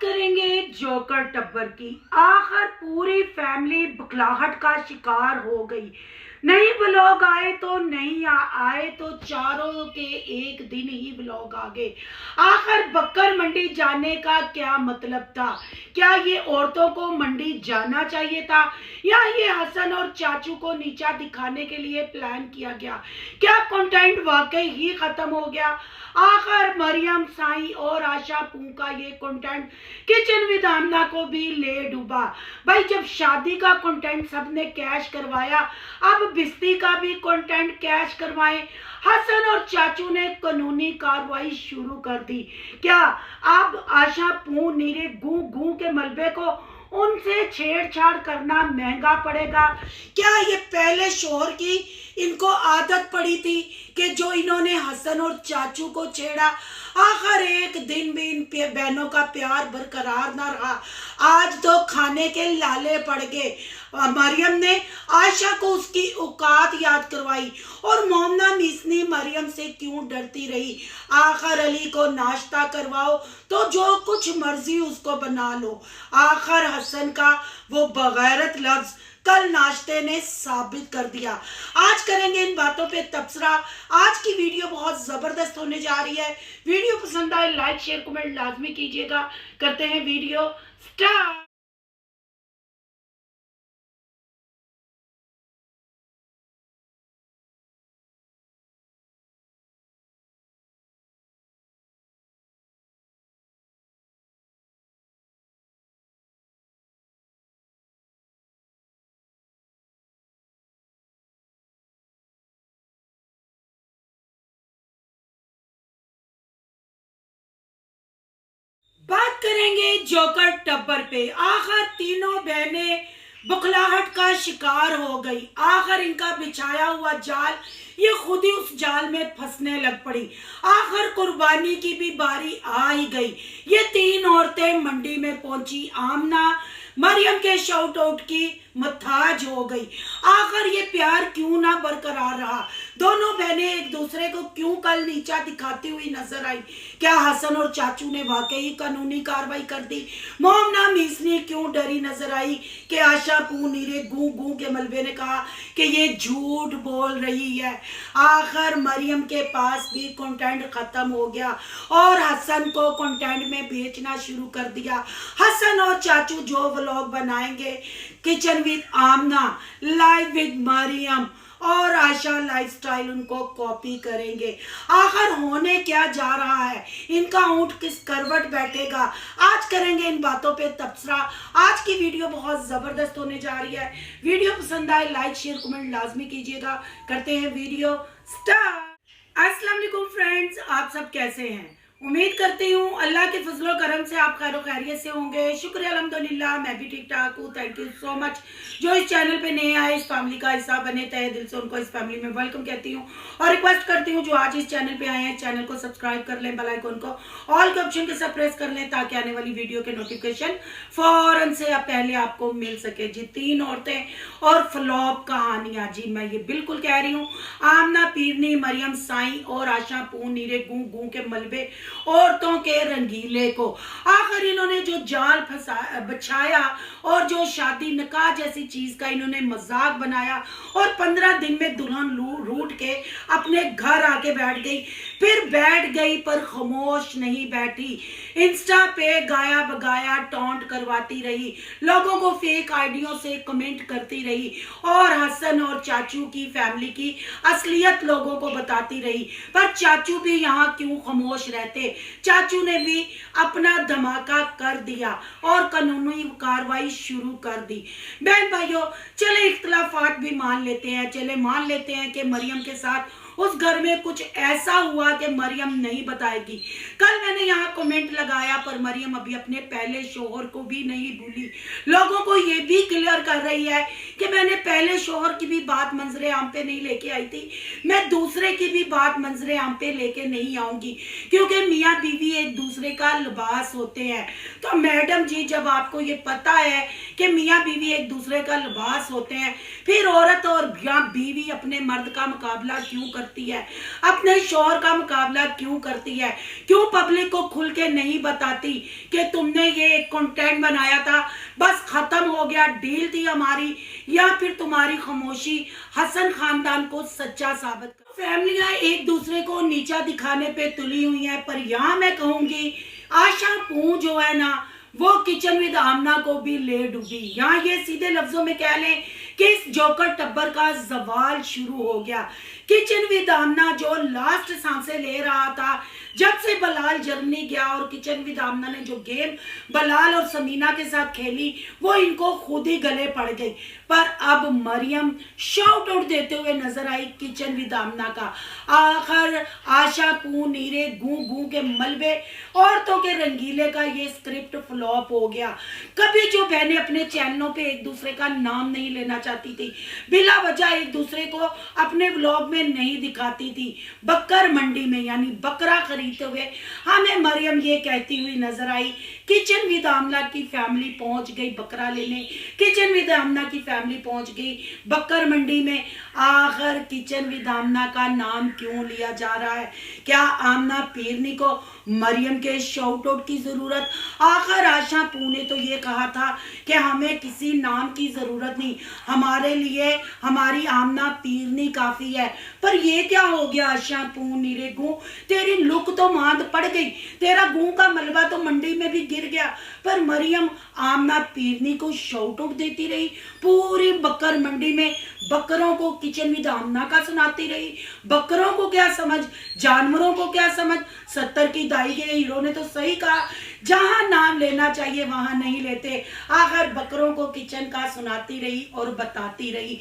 करेंगे जोकर टब्बर की। आखिर पूरी फैमिली बखलाहट का शिकार हो गई। नहीं व्लॉग आए तो नहीं आए तो चारों के एक दिन ही व्लॉग आ गए। आखिर बक्कर मंडी जाने का क्या मतलब था? क्या ये औरतों को मंडी जाना चाहिए था या ये हसन और चाचू को नीचा दिखाने के लिए प्लान किया गया? क्या कंटेंट वाकई ही खत्म हो गया? आखिर मरियम साई और आशा पू का ये कंटेंट किचन विद आमना को भी ले डूबा। भाई जब शादी का कंटेंट सबने कैश करवाया, अब बिस्ती का भी कंटेंट कैश करवाएं। हसन और चाचू ने कानूनी कार्रवाई शुरू कर दी। क्या अब आशा पू नीरे गू गू के मलबे को उनसे छेड़छाड़ करना महंगा पड़ेगा? क्या ये पहले शोहर की इनको आदत पड़ी थी कि जो इन्होंने हसन और चाचू को छेड़ा? आखिर एक दिन भी इन बहनों का प्यार बरकरार ना रहा। आज तो खाने के लाले पड़ गए। मरियम ने आयशा को उसकी औकात याद करवाई और मोमना मिसनी मरियम से क्यों डरती रही? आखिर अली को नाश्ता करवाओ तो जो कुछ मर्जी उसको बना लो। आखिर हसन का वो बगैरत लफ्ज कल नाश्ते ने साबित कर दिया। आज करेंगे इन बातों पे तबसरा। आज की वीडियो बहुत जबरदस्त होने जा रही है। वीडियो पसंद आए लाइक शेयर कमेंट लाजमी कीजिएगा। करते हैं वीडियो स्टार्ट। बात करेंगे जोकर टब्बर पे। आखिर तीनों बहनें बुखलाहट का शिकार हो गई। आखिर इनका बिछाया हुआ जाल ये खुद ही उस जाल में फंसने लग पड़ी। आखिर कुर्बानी की भी बारी आ ही गई। ये तीन औरतें मंडी में पहुंची। आमना मरियम के शाउट आउट की मथाज हो गई। आखिर ये प्यार क्यों ना बरकरार रहा? दोनों बहनें एक दूसरे को क्यों कल नीचा दिखाती हुई नजर आई? क्या हसन और चाचू ने वाकई कानूनी कार्रवाई कर दी? मोमना मीसनी क्यों डरी नजर आई कि आशा पू नीरे गू गू के मलबे ने कहा कि ये झूठ बोल रही है? आखिर मरियम के पास भी कंटेंट खत्म हो गया और हसन को कंटेंट में बेचना शुरू कर दिया। हसन और चाचू जो व्लॉग बनाएंगे kitchen with Amna, live with Mariam और आशा लाइफस्टाइल उनको कॉपी करेंगे। आखिर होने क्या जा रहा है? इनका ऊंट किस करवट बैठेगा? आज करेंगे इन बातों पे तबसरा। आज की वीडियो बहुत जबरदस्त होने जा रही है। वीडियो पसंद आए लाइक शेयर कमेंट लाजमी कीजिएगा। करते हैं वीडियो स्टार्ट। अस्सलाम वालेकुम फ्रेंड्स, आप सब कैसे हैं? उम्मीद करती हूँ अल्लाह के फजलो करम से आप खैर खैरियत से होंगे। शुक्र अल्हम्दुलिल्लाह, मैं भी ठीक ठाक हूँ। Thank you so much. जो इस चैनल पे नए आए, इस फैमिली का हिस्सा बने, तहे दिल से उनको इस फैमिली में वेलकम कहती हूँ और रिक्वेस्ट करती हूँ जो आज इस चैनल पे आए हैं चैनल को सब्सक्राइब कर लें, बेल आइकन को ऑल के ऑप्शन के साथ प्रेस कर लें ताकि आने वाली वीडियो के नोटिफिकेशन फौरन से पहले आपको मिल सके। जी तीन औरतें और फ्लॉप कहानियां, जी मैं ये बिल्कुल कह रही हूँ। आमना पीरनी, मरियम साई और आशा पू नीरे गू गू के मलबे औरतों के रंगीले को। आखिर इन्होंने जो जाल बिछाया और जो शादी निकाह जैसी चीज का इन्होंने मजाक बनाया और 15 दिन में दुल्हन रूठ के अपने घर आके बैठ गई। फिर बैठ गई पर खामोश नहीं बैठी। इंस्टा पे गाया बगाया टॉन्ट करवाती रही, लोगों को फेक आइडियों से कमेंट करती रही और हसन और चाचू की फैमिली की असलियत लोगों को बताती रही। पर चाचू भी यहाँ क्यों खामोश रहते? चाचू ने भी अपना धमाका कर दिया और कानूनी कार्रवाई शुरू कर दी। बहन भाइयों, चले इख्तलाफात भी मान लेते हैं, चले मान लेते हैं कि मरियम के साथ उस घर में कुछ ऐसा हुआ कि मरियम नहीं बताएगी। कल मैंने यहाँ कमेंट लगाया पर मरियम अभी अपने पहले शोहर को भी नहीं भूली। लोगों को ये भी क्लियर कर रही है कि मैंने पहले शोहर की भी बात मंजरे आम पे नहीं लेके आई थी, मैं दूसरे की भी बात मंजरे आम पे लेके नहीं आऊंगी क्योंकि मियाँ बीवी एक दूसरे का लिबास होते हैं। तो मैडम जी, जब आपको ये पता है कि मियाँ बीवी एक दूसरे का लिबास होते हैं, फिर औरत और बीवी अपने मर्द का मुकाबला क्यों करती करती है, अपने शौहर का मुकाबला क्यों करती है, क्यों पब्लिक को खुल के नहीं बताती कि तुमने ये एक कंटेंट बनाया था, बस खत्म हो गया, डील थी हमारी, या फिर तुम्हारी खामोशी हसन खानदान को सच्चा साबित कर। फैमिलियां एक दूसरे को नीचा दिखाने पे तुली हुई हैं, पर यहाँ मैं कहूंगी आशा पू जो है ना, वो किचन विद आमना को भी ले डूबी। यहाँ ये सीधे लफ्जों में कह लें कि इस जोकर टब्बर का जवाल शुरू हो गया। किचन विद आमना जो लास्ट सांसें ले रहा था जब से बलाल जर्मनी गया, और किचन विद आमना ने जो गेम बलाल और समीना के साथ खेली वो इनको खुद ही गले पड़ गई। पर अब मरियम शाउट आउट देते हुए नजर आई किचन विद आमना का। आखिर आशा पू नीरे गू गू के मलबे औरतों के रंगीले का ये स्क्रिप्ट फ्लॉप हो गया। कभी जो बहनें अपने चैनलों पे एक दूसरे का नाम नहीं लेना चाहती थी, बिला वजह एक दूसरे को अपने व्लॉग में नहीं दिखाती थी, बकर मंडी में यानी बकरा खरीदते हुए हमें मरियम ये कहती हुई नजर आई किचन विद आमना की फैमिली पहुंच गई बकरा लेने, किचन विद आमना की फैमिली पहुंच गई बकर मंडी में। आखिर किचन विद आमना का नाम क्यों लिया जा रहा है? क्या आमना पीरनी को मरियम के शाउट आउट की जरूरत? आखिर आशा पू ने तो ये कहा था कि हमें किसी नाम की जरूरत नहीं, हमारे लिए हमारी आमना पीरनी काफी है। पर ये क्या हो गया आशा पू नीरे गू, तेरी लुक तो मांद पड़ गई, तेरा गू का मलबा तो मंडी में भी गिर गया, पर मरियम आमना पीरनी को शाउट आउट देती रही, पूरी बकर मंडी में बकरों को किचन विद आमना का सुनाती रही। बकरों को क्या समझ, जानवरों को क्या समझ। 70 की दाई के हीरो ने तो सही कहा, जहां नाम लेना चाहिए वहां नहीं लेते। आखिर बकरों को किचन का सुनाती रही और बताती रही।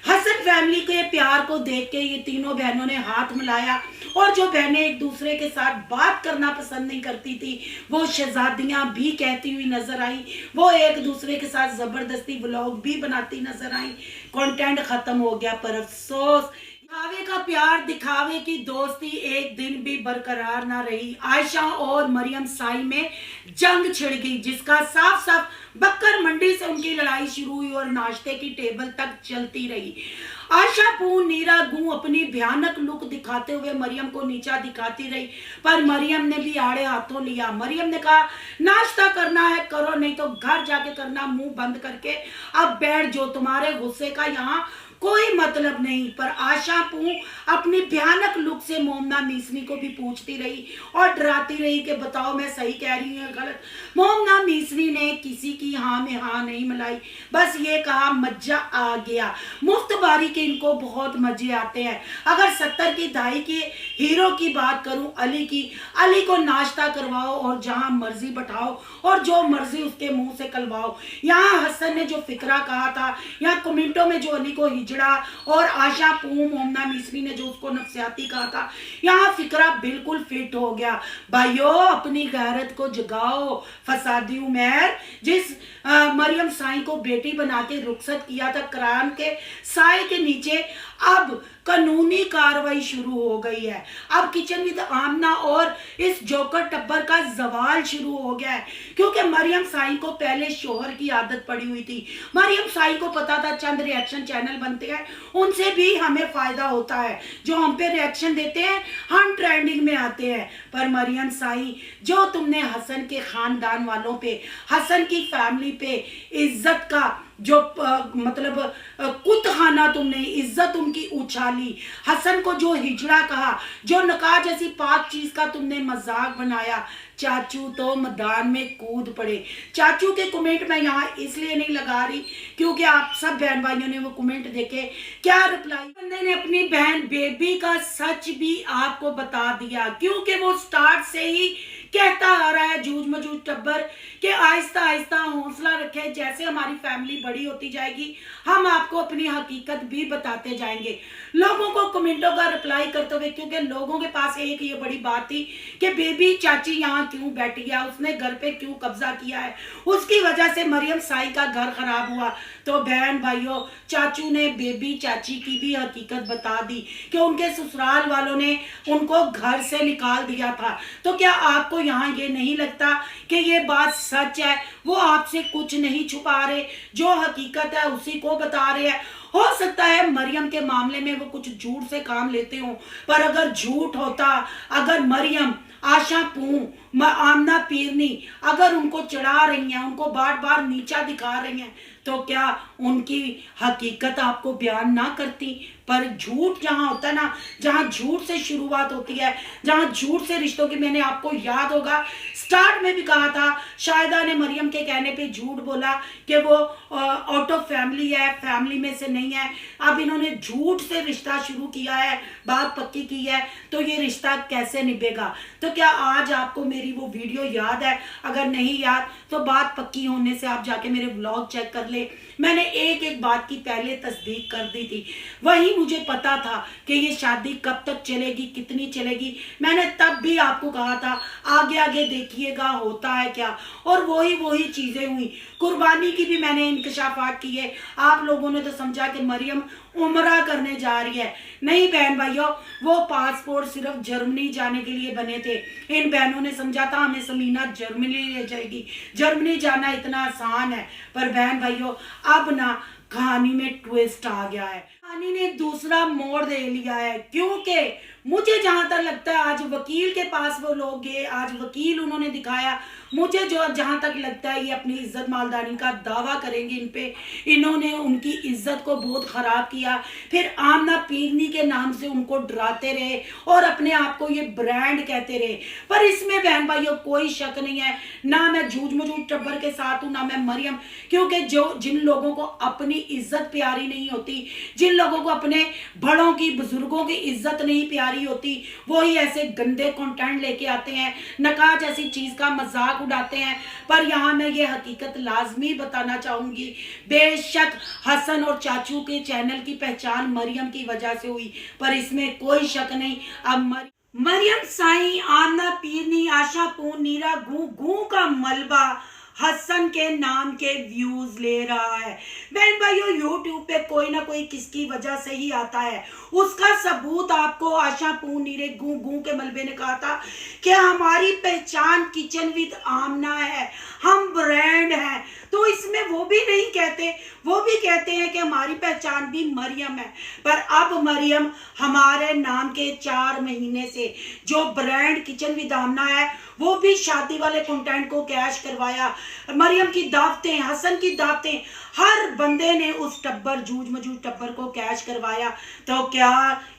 हसन फैमिली के प्यार को देख के ये तीनों बहनों ने हाथ मिलाया, और जो बहनें एक दूसरे के साथ बात करना पसंद नहीं करती थी वो शहजादियां भी कहती हुई नजर आई, वो एक दूसरे के साथ जबरदस्ती व्लॉग भी बनाती नजर आई। कंटेंट खत्म हो गया, पर अफसोस दिखावे का प्यार, दिखावे की दोस्ती एक दिन भी बरकरार ना रही। आयशा और मरियम साई में जंग छिड़ गई, जिसका साफ साफ बक्कर मंडी से उनकी लड़ाई शुरू हुई और नाश्ते की टेबल तक चलती रही। आशा पू नीरा गू अपनी भयानक लुक दिखाते हुए मरियम को नीचा दिखाती रही, पर मरियम ने भी आड़े हाथों लिया। मरियम ने कहा नाश्ता करना है करो, नहीं तो घर जाके करना, मुंह बंद करके अब बैठ जो, तुम्हारे गुस्से का यहाँ कोई मतलब नहीं। पर आशा पू अपनी भयानक लुक से मोमना मीसनी को भी पूछती रही और डराती रही कि बताओ मैं सही कह रही हूँ या गलत। मोमना मीसनी ने किसी की हाँ में हाँ नहीं मिलाई, बस ये कहा मजा आ गया। मुफ्त बारी के इनको बहुत मजे आते हैं। अगर 70 की दहाई के हीरो की बात करूं, अली की, अली को नाश्ता करवाओ और जहां मर्जी बैठाओ और जो मर्जी उसके मुंह से कलवाओ। यहाँ हसन ने जो फिक्रा कहा था, यहाँ कमेंटों में जो अली को हिजड़ा, और आशा पू मोमना मिस्री ने जो उसको नफसियाती कहा था, यहाँ फिक्रा बिल्कुल फिट हो गया। भाइयों अपनी गैरत को जगाओ। फसादी उमर जिस मरियम साई को बेटी बना के रुखसत किया था कुरान के साए के नीचे, अब कानूनी कार्रवाई शुरू हो गई है। अब किचन विद आमना और इस जोकर टब्बर का जवाल शुरू हो गया है, क्योंकि मरियम साई को पहले शोहर की आदत पड़ी हुई थी। मरियम साई को पता था चंद रिएक्शन चैनल बनते हैं, उनसे भी हमें फायदा होता है, जो हम पे रिएक्शन देते हैं हम ट्रेंडिंग में आते हैं। पर मरियम साई, जो तुमने हसन के खानदान वालों पे, हसन की फैमिली पे इज्जत का जो मतलब कुतखाना तुमने इज्जत उनकी उछाली, हसन को जो हिजड़ा कहा, जो नकाह जैसी पाक चीज का तुमने मजाक बनाया, चाचू तो मैदान में कूद पड़े। चाचू के कमेंट में यहाँ इसलिए नहीं लगा रही क्योंकि आप सब बहन भाइयों ने वो कमेंट देखे। क्या रिप्लाई, बंदे ने अपनी बहन बेबी का सच भी आपको बता दिया, क्योंकि वो स्टार्ट से ही कहता आ रहा है जूझ मजूझ टब्बर कि आहिस्ता आहिस्ता हौसला रखे, जैसे हमारी फैमिली बड़ी होती जाएगी हम आपको अपनी हकीकत भी बताते जाएंगे। लोगों को कमेंटों का रिप्लाई करते हुए, क्योंकि लोगों के पास एक ये बड़ी बात थी कि बेबी चाची यहाँ क्यों बैठी है, उसने घर पे क्यों कब्जा किया है, उसकी वजह से मरियम साई का घर खराब हुआ। तो बहन भाइयों, चाचू ने बेबी चाची की भी हकीकत बता दी कि उनके ससुराल वालों ने उनको घर से निकाल दिया था। तो क्या आपको आपको यहाँ ये नहीं लगता कि ये बात सच है? वो आपसे कुछ नहीं छुपा रहे, जो हकीकत है उसी को बता रहे हैं। हो सकता है मरियम के मामले में वो कुछ झूठ से काम लेते हो, पर अगर झूठ होता, अगर मरियम, आशा पू, आमना पीरनी अगर उनको चढ़ा रही हैं, उनको बार बार नीचा दिखा रही हैं, तो क्या उनकी हकीकत आपको बयान ना करती? पर झूठ जहाँ होता है ना, जहाँ झूठ से शुरुआत होती है, जहाँ झूठ से रिश्तों की, मैंने आपको याद होगा स्टार्ट में भी कहा था, शाहिदा ने मरियम के कहने पे झूठ बोला कि वो आउट ऑफ फैमिली है, फैमिली में से नहीं है। अब इन्होंने झूठ से रिश्ता शुरू किया है, बात पक्की की है, तो ये रिश्ता कैसे निभेगा? तो क्या आज आपको मेरी वो वीडियो याद है? अगर नहीं याद तो बात पक्की होने से आप जाके मेरे व्लॉग चेक कर ले। मैंने एक एक बात की पहले तस्दीक कर दी थी, वही मुझे पता था कि ये शादी कब तक चलेगी, कितनी चलेगी। मैंने तब भी आपको कहा था आगे आगे देखिएगा होता है क्या, और वही चीजें हुई। कुर्बानी की भी मैंने इंकशाफात किए, आप लोगों ने तो समझा कि मरियम उम्रा करने जा रही है। नहीं बहन भाइयों, वो पासपोर्ट सिर्फ जर्मनी जाने के लिए बने थे। इन बहनों ने समझा था हमें समीना जर्मनी ले जाएगी, जर्मनी जाना इतना आसान है। पर बहन भाइयों, अब ना कहानी में ट्विस्ट आ गया है, कहानी ने दूसरा मोड़ दे लिया है। क्योंकि मुझे जहां तक लगता है, आज वकील के पास वो लोग गए, आज वकील उन्होंने दिखाया, मुझे जो जहां तक लगता है ये अपनी इज्जत मालदानी का दावा करेंगे इन पे। इन्होंने उनकी इज्जत को बहुत खराब किया, फिर आमना पीरनी के नाम से उनको डराते रहे और अपने आप को ये ब्रांड कहते रहे। पर इसमें बहन भाइयों कोई शक नहीं है, ना मैं झूठ मजूठ टब्बर के साथ हूँ, ना मैं मरियम। क्योंकि जिन लोगों को अपनी इज्जत प्यारी नहीं होती, जिन लोगों को अपने बड़ों की, बुजुर्गों की इज्जत नहीं प्यारी होती, वही ऐसे गंदे कंटेंट लेके आते हैं, नकाज ऐसी चीज का मजाक उड़ाते हैं। पर यहाँ मैं ये हकीकत लाजमी बताना चाहूंगी, बेशक हसन और चाचू के चैनल की पहचान मरियम की वजह से हुई, पर इसमें कोई शक नहीं। अब मरियम साईं, आमना पीरनी, आशा पून, नीरा गू का मलबा हसन के नाम के व्यूज ले रहा है। बहन भाइयों, यूट्यूब पे कोई ना कोई किसकी वजह से ही आता है। उसका सबूत आपको आशा पू, नीरे गू के मलबे ने कहा था कि हमारी पहचान किचन विद आमना है, हम ब्रांड हैं। तो इसमें वो भी नहीं कहते, वो भी कहते हैं कि हमारी पहचान भी मरियम है। पर अब मरियम हमारे नाम के 4 महीने से जो ब्रांड किचन विद आमना है, वो भी शादी वाले कंटेंट को कैश करवाया। मरियम की दावतें, हसन की दावतें, हर बंदे ने उस टब्बर, जूझ मजूझ टब्बर को कैश करवाया। तो क्या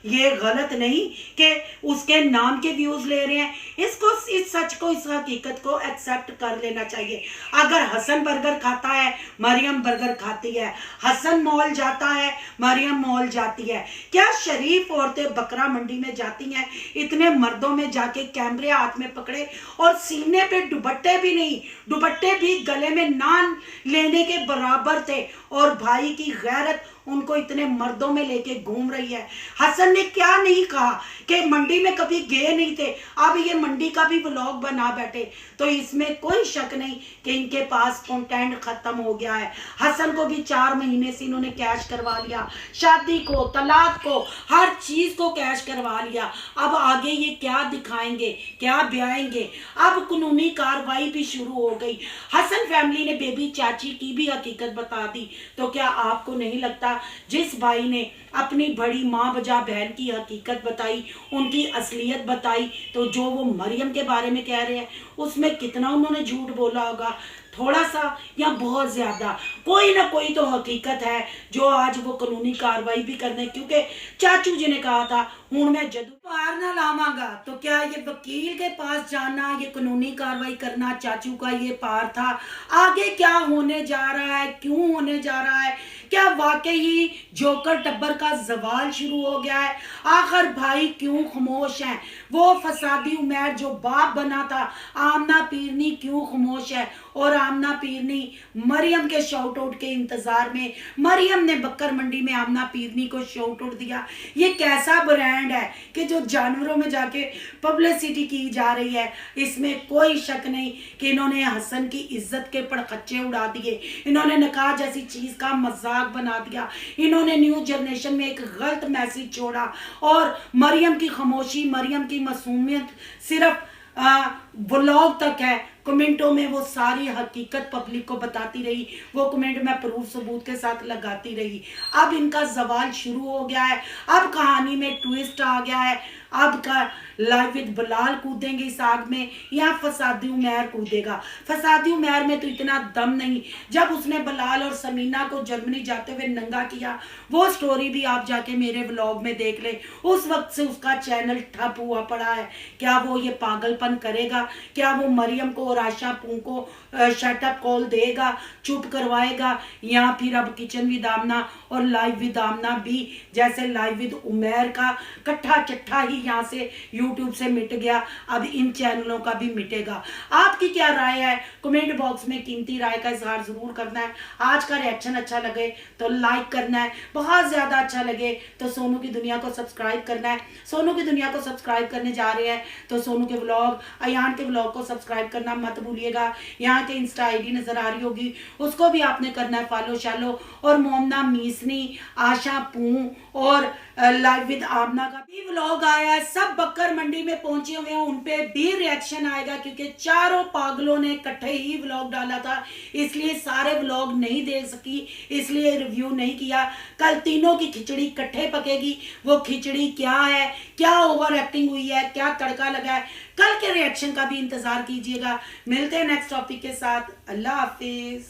ये गलत नहीं कि उसके नाम के व्यूज ले रहे हैं? इसको, इस सच को, इस हकीकत को एक्सेप्ट कर लेना चाहिए। अगर हसन बर्गर खाता है, मरियम बर्गर खाती है। हसन मॉल जाता है, मरियम मॉल जाती है। क्या शरीफ औरतें बकरा मंडी में जाती हैं? इतने मर्दों में जाके कैमरे हाथ में पकड़े और सीने पे दुपट्टे भी नहीं, दुपट्टे भी गले में ना लेने के बराबर थे, और भाई की गैरत उनको इतने मर्दों में लेके घूम रही है। हसन ने क्या नहीं कहा कि मंडी में कभी गए नहीं थे, अब ये मंडी का भी व्लॉग बना बैठे। तो इसमें कोई शक नहीं कि इनके पास कंटेंट खत्म हो गया है। हसन को भी 4 महीने से इन्होंने कैश करवा लिया, शादी को, तलाक को, हर चीज को कैश करवा लिया। अब आगे ये क्या दिखाएंगे, क्या ब्याएंगे? अब कानूनी कार्रवाई भी शुरू हो गई। हसन फैमिली ने बेबी चाची की भी हकीकत बता दी। तो क्या आपको नहीं लगता जिस भाई ने अपनी बड़ी माँ बजा बहन की हकीकत बताई, उनकी असलियत बताई, तो जो वो मरियम के बारे में कह रहे हैं उसमें कितना उन्होंने झूठ बोला होगा? थोड़ा सा या बहुत ज्यादा, कोई ना कोई तो हकीकत है जो आज वो कानूनी कार्रवाई भी करने। क्योंकि चाचू जी ने कहा था हूं मैं जदू पार ना लावांगा, तो क्या ये वकील के पास जाना, ये कानूनी कार्रवाई करना चाचू का ये पार था? आगे क्या होने जा रहा है, क्यों होने जा रहा है? क्या वाकई जोकर टब्बर का जवाल शुरू हो गया है? आखिर भाई क्यों खामोश हैं? वो फसादी उमैर जो बाप बना था, आमना पीरनी क्यों खामोश है? और आमना पीरनी मरियम के शाउट आउट के इंतजार में, मरियम ने बक्कर मंडी में आमना पीरनी को शाउट आउट दिया। ये कैसा ब्रांड है कि जो जानवरों में जाके पब्लिसिटी की जा रही है? इसमें कोई शक नहीं कि इन्होंने हसन की इज्जत के पड़खच्चे उड़ा दिए, इन्होंने निकाह जैसी चीज का मजाक बना दिया, इन्होंने न्यू जनरेशन में एक गलत मैसेज छोड़ा। और मरियम की खामोशी, मरियम की मासूमियत सिर्फ व्लॉग तक है, कमेंटों में वो सारी हकीकत पब्लिक को बताती रही, वो कमेंट मैं प्रूफ सबूत के साथ लगाती रही। अब इनका जवाल शुरू हो गया है, अब कहानी में ट्विस्ट आ गया है। अब का लाइव विद बिलाल कूदेंगे इस आग में या फसादी उमैर कूदेगा। फसादी उमैर में तो इतना दम नहीं, जब उसने बिलाल और समीना को जर्मनी जाते हुए नंगा किया, वो स्टोरी भी आप जाके मेरे व्लॉग में देख ले। उस वक्त से उसका चैनल ठप हुआ पड़ा है। क्या वो ये पागलपन करेगा? क्या वो मरियम को और आशा पू को शटअप कॉल देगा, चुप करवाएगा, या फिर अब किचन विद आमना और लाइव विद आमना भी जैसे लाइव विद उमैर का कट्ठा चट्ठा ही यहाँ से यूट्यूब से मिट गया, अब इन चैनलों का भी मिटेगा। आपकी क्या राय है? कमेंट बॉक्स में कीमती राय का इजहार जरूर करना है। आज का रिएक्शन अच्छा लगे तो लाइक करना है, बहुत ज्यादा अच्छा लगे तो सोनू की दुनिया को सब्सक्राइब करना है। सोनू की दुनिया को सब्सक्राइब करने जा रहे हैं तो सोनू के व्लॉग, अयान के व्लॉग को सब्सक्राइब करना मत भूलिएगा। यहाँ के इंस्टा आईडी नजर आ रही होगी, उसको भी आपने करना है फॉलो शालो। और मोमना मीसनी, आशा पू और लाइव विद आमना का भी व्लॉग आया है। सब बक्कर मंडी में पहुंचे हुए हैं, उनपे भी रिएक्शन आएगा क्योंकि चारों पागलों ने इकट्ठे ही व्लॉग डाला था, इसलिए सारे व्लॉग नहीं देख सकी, इसलिए रिव्यू नहीं किया। कल तीनों की खिचड़ी इकट्ठे पकेगी, वो खिचड़ी क्या है, क्या ओवर एक्टिंग हुई है, क्या तड़का लगा है, कल के रिएक्शन का भी इंतजार कीजिएगा। मिलते हैं नेक्स्ट टॉपिक के साथ। अल्लाह हाफिज।